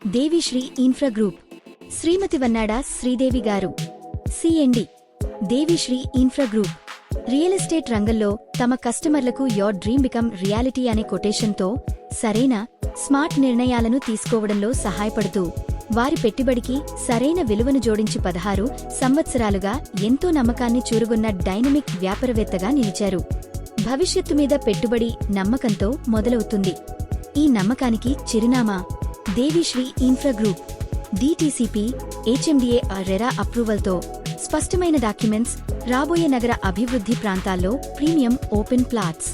Devi Sri infra Group, Shrimati Vannada Sridevi garu, CMD, Devisri infra Group. Real estate రంగంలో తమ కస్టమర్లకు యోర్ డ్రీమ్ బికమ్ రియాలిటీ అనే కొటేషన్తో సరైన, స్మార్ట్ నిర్ణయాలను తీసుకోవడంలో సహాయపడుతూ వారి పెట్టుబడికి సరైన విలువను జోడించి 16 సంవత్సరాలుగా ఎంతో నమ్మకాన్ని చూరుగొన్న డైనమిక్ వ్యాపారవేత్తగా నిలిచారు. భవిష్యత్తు మీద పెట్టుబడి నమ్మకంతో మొదలవుతుంది. ఈ నమ్మకానికి చిరునామా Devisri infra group. DTCP, HMDA RERA అప్రూవల్తో స్పష్టమైన డాక్యుమెంట్స్, రాబోయే నగర అభివృద్ధి ప్రాంతాల్లో premium open plots,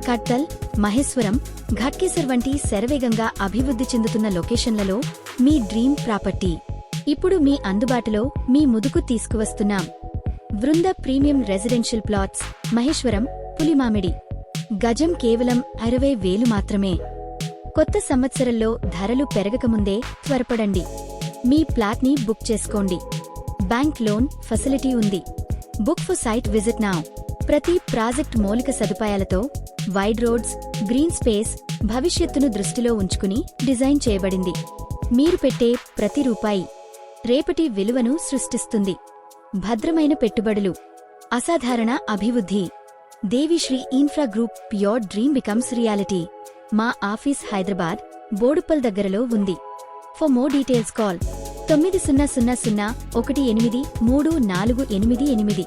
Kattal, Maheshwaram, Ghatkesar వంటి శరవేగంగా అభివృద్ధి చెందుతున్న లొకేషన్లలో మీ డ్రీమ్ ప్రాపర్టీ ఇప్పుడు మీ అందుబాటులో మీ ముందుకు తీసుకువస్తున్నాం. Vrinda premium residential plots, Maheshwaram, Pulimamidi. గజం కేవలం 60,000 మాత్రమే. కొత్త సంవత్సరంలో ధరలు పెరగకముందే త్వరపడండి. మీ ప్లాట్ని బుక్ చేసుకోండి. బ్యాంక్ లోన్ ఫెసిలిటీ ఉంది. Book for site visit now. ప్రతి ప్రాజెక్ట్ మౌలిక సదుపాయాలతో, వైడ్ రోడ్స్, గ్రీన్ స్పేస్, భవిష్యత్తును దృష్టిలో ఉంచుకుని డిజైన్ చేయబడింది. మీరు పెట్టే ప్రతి రూపాయి రేపటి విలువను సృష్టిస్తుంది. భద్రమైన పెట్టుబడులు, అసాధారణ అభివృద్ధి. Devisri infra Group, your dream becomes reality. మా ఆఫీస్ హైదరాబాద్, బోడుప్పల్ దగ్గరలో ఉంది. For more details call 9000183488.